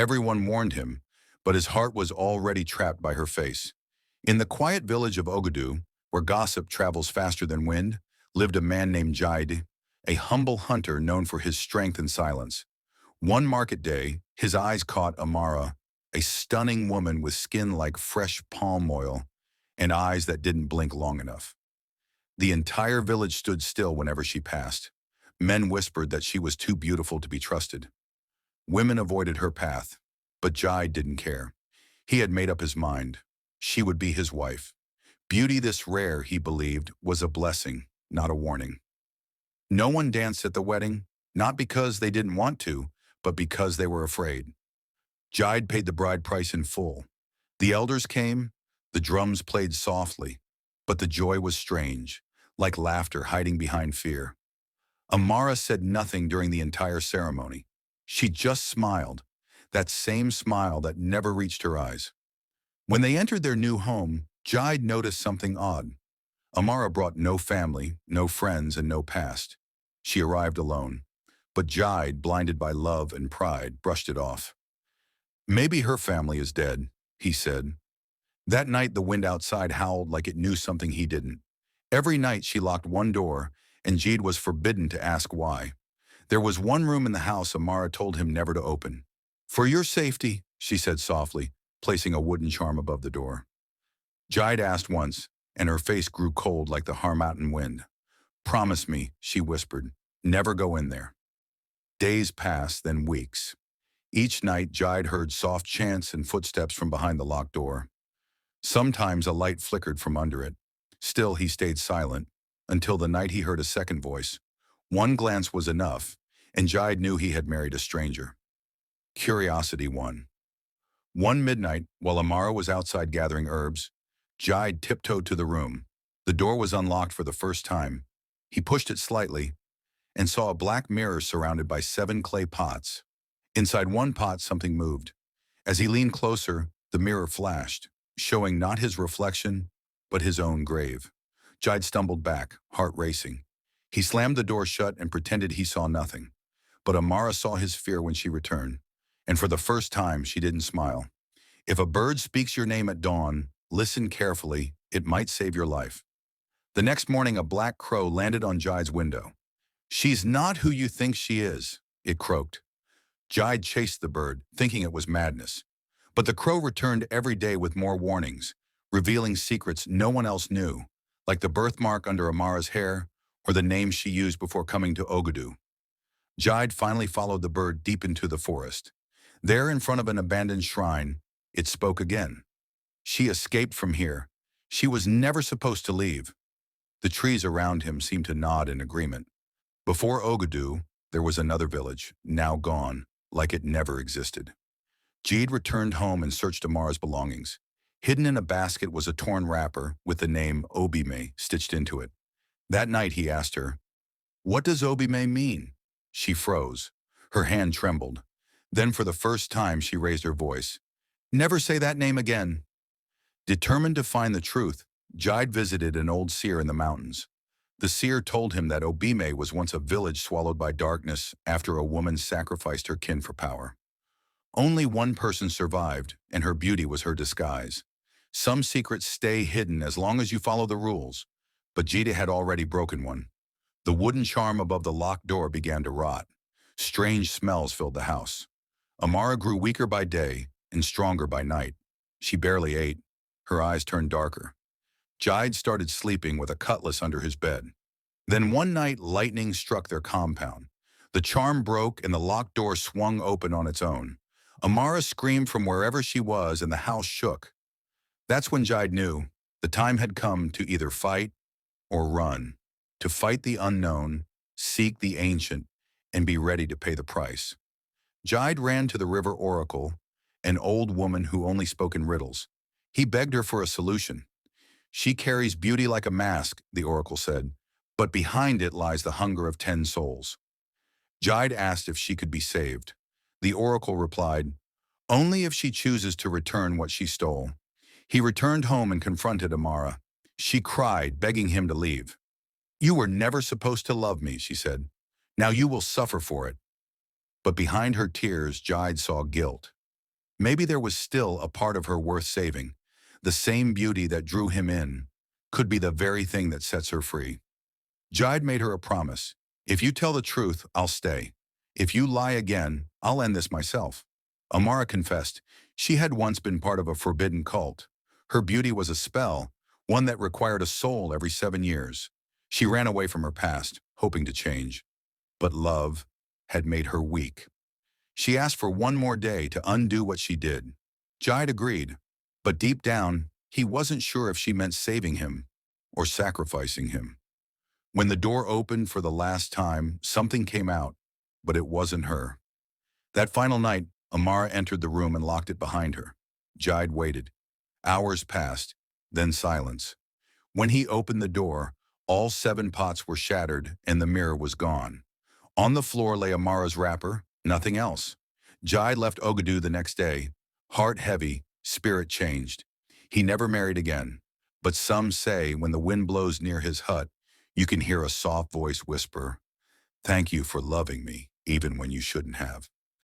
Everyone warned him, but his heart was already trapped by her face. In the quiet village of Ogudu, where gossip travels faster than wind, lived a man named Jide, a humble hunter known for his strength and silence. One market day, his eyes caught Amara, a stunning woman with skin like fresh palm oil and eyes that didn't blink long enough. The entire village stood still whenever she passed. Men whispered that she was too beautiful to be trusted. Women avoided her path, but Jide didn't care. He had made up his mind. She would be his wife. Beauty this rare, he believed, was a blessing, not a warning. No one danced at the wedding, not because they didn't want to, but because they were afraid. Jide paid the bride price in full. The elders came, the drums played softly, but the joy was strange, like laughter hiding behind fear. Amara said nothing during the entire ceremony. She just smiled, that same smile that never reached her eyes. When they entered their new home, Jide noticed something odd. Amara brought no family, no friends, and no past. She arrived alone. But Jide, blinded by love and pride, brushed it off. Maybe her family is dead, he said. That night the wind outside howled like it knew something he didn't. Every night she locked one door, and Jide was forbidden to ask why. There was one room in the house Amara told him never to open. For your safety, she said softly, placing a wooden charm above the door. Jide asked once, and her face grew cold like the Harmattan wind. Promise me, she whispered, never go in there. Days passed, then weeks. Each night, Jide heard soft chants and footsteps from behind the locked door. Sometimes a light flickered from under it. Still, he stayed silent, until the night he heard a second voice. One glance was enough, and Jide knew he had married a stranger. Curiosity won. One midnight, while Amara was outside gathering herbs, Jide tiptoed to the room. The door was unlocked for the first time. He pushed it slightly and saw a black mirror surrounded by 7 clay pots. Inside one pot, something moved. As he leaned closer, the mirror flashed, showing not his reflection, but his own grave. Jide stumbled back, heart racing. He slammed the door shut and pretended he saw nothing. But Amara saw his fear when she returned, and for the first time she didn't smile. If a bird speaks your name at dawn, listen carefully, it might save your life. The next morning a black crow landed on Jide's window. She's not who you think she is, it croaked. Jide chased the bird, thinking it was madness. But the crow returned every day with more warnings, revealing secrets no one else knew, like the birthmark under Amara's hair or the name she used before coming to Ogudu. Jide finally followed the bird deep into the forest. There, in front of an abandoned shrine, it spoke again. She escaped from here. She was never supposed to leave. The trees around him seemed to nod in agreement. Before Ogudu, there was another village, now gone, like it never existed. Jide returned home and searched Amara's belongings. Hidden in a basket was a torn wrapper with the name Obime stitched into it. That night he asked her, "What does Obime mean?" She froze. Her hand trembled. Then for the first time she raised her voice. "Never say that name again." Determined to find the truth, Jide visited an old seer in the mountains. The seer told him that Obime was once a village swallowed by darkness after a woman sacrificed her kin for power. Only one person survived, and her beauty was her disguise. Some secrets stay hidden as long as you follow the rules, but Jide had already broken one. The wooden charm above the locked door began to rot. Strange smells filled the house. Amara grew weaker by day and stronger by night. She barely ate. Her eyes turned darker. Jide started sleeping with a cutlass under his bed. Then one night, lightning struck their compound. The charm broke and the locked door swung open on its own. Amara screamed from wherever she was and the house shook. That's when Jide knew the time had come to either fight or run, to fight the unknown, seek the ancient, and be ready to pay the price. Jide ran to the river oracle, an old woman who only spoke in riddles. He begged her for a solution. "She carries beauty like a mask," the oracle said, "but behind it lies the hunger of 10 souls." Jide asked if she could be saved. The oracle replied, "Only if she chooses to return what she stole." He returned home and confronted Amara. She cried, begging him to leave. "You were never supposed to love me," she said. "Now you will suffer for it." But behind her tears, Jide saw guilt. Maybe there was still a part of her worth saving. The same beauty that drew him in could be the very thing that sets her free. Jide made her a promise. If you tell the truth, I'll stay. If you lie again, I'll end this myself. Amara confessed she had once been part of a forbidden cult. Her beauty was a spell, one that required a soul every 7 years. She ran away from her past, hoping to change. But love had made her weak. She asked for one more day to undo what she did. Jide agreed, but deep down, he wasn't sure if she meant saving him or sacrificing him. When the door opened for the last time, something came out, but it wasn't her. That final night, Amara entered the room and locked it behind her. Jide waited. Hours passed, then silence. When he opened the door, all 7 pots were shattered and the mirror was gone. On the floor lay Amara's wrapper, nothing else. Jide left Ogaду the next day, heart heavy, spirit changed. He never married again, but some say when the wind blows near his hut, you can hear a soft voice whisper, "Thank you for loving me, even when you shouldn't have."